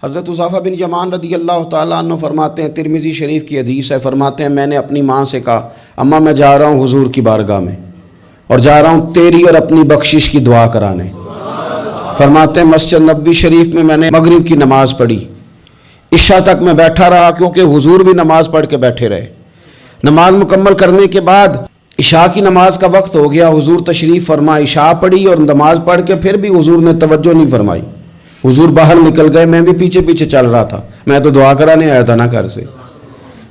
حضرت حذیفہ بن یمان رضی اللہ تعالیٰ عنہ فرماتے ہیں، ترمذی شریف کی حدیث ہے، فرماتے ہیں میں نے اپنی ماں سے کہا اماں میں جا رہا ہوں حضور کی بارگاہ میں اور جا رہا ہوں تیری اور اپنی بخشش کی دعا کرانے۔ فرماتے ہیں مسجد نبوی شریف میں نے مغرب کی نماز پڑھی، عشاء تک میں بیٹھا رہا کیونکہ حضور بھی نماز پڑھ کے بیٹھے رہے۔ نماز مکمل کرنے کے بعد عشاء کی نماز کا وقت ہو گیا، حضور تشریف فرما، عشاء پڑھی اور نماز پڑھ کے پھر بھی حضور نے توجہ نہیں فرمائی۔ حضور باہر نکل گئے، میں بھی پیچھے پیچھے چل رہا تھا، میں تو دعا کرانے آیا تھا نا گھر سے،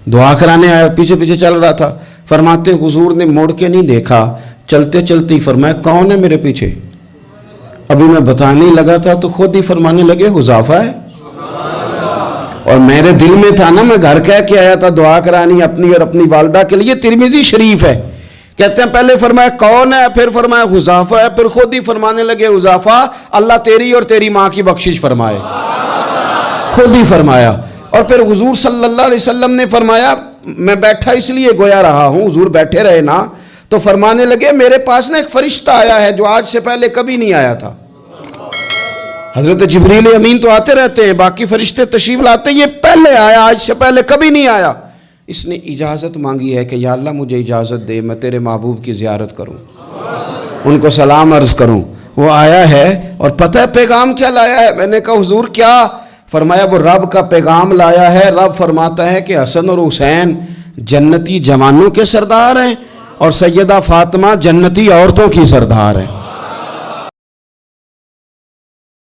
دعا کرانے آیا، پیچھے پیچھے چل رہا تھا۔ فرماتے حضور نے مڑ کے نہیں دیکھا، چلتے چلتے ہی فرمایا کون ہے میرے پیچھے؟ ابھی میں بتانے لگا تھا تو خود ہی فرمانے لگے حذیفہ ہے۔ اور میرے دل میں تھا نا، میں گھر کہہ کے آیا تھا دعا کرانی اپنی اور اپنی والدہ کے لیے، ترمذی شریف ہے۔ کہتے ہیں پہلے فرمایا کون ہے، پھر فرمایا حذیفہ ہے، پھر خود ہی فرمانے لگے حذیفہ اللہ تیری اور تیری ماں کی بخشش فرمائے، خود ہی فرمایا۔ اور پھر حضور صلی اللہ علیہ وسلم نے فرمایا میں بیٹھا اس لیے گویا رہا ہوں، حضور بیٹھے رہے نا، تو فرمانے لگے میرے پاس نا ایک فرشتہ آیا ہے جو آج سے پہلے کبھی نہیں آیا تھا۔ حضرت جبریل امین تو آتے رہتے ہیں، باقی فرشتے تشریف لاتے ہیں، یہ پہلے آیا، آج سے پہلے کبھی نہیں آیا۔ اس نے اجازت مانگی ہے کہ یا اللہ مجھے اجازت دے میں تیرے محبوب کی زیارت کروں، ان کو سلام عرض کروں۔ وہ آیا ہے اور پتہ ہے پیغام کیا لایا ہے؟ میں نے کہا حضور کیا؟ فرمایا وہ رب کا پیغام لایا ہے، رب فرماتا ہے کہ حسن اور حسین جنتی جوانوں کے سردار ہیں اور سیدہ فاطمہ جنتی عورتوں کی سردار ہیں۔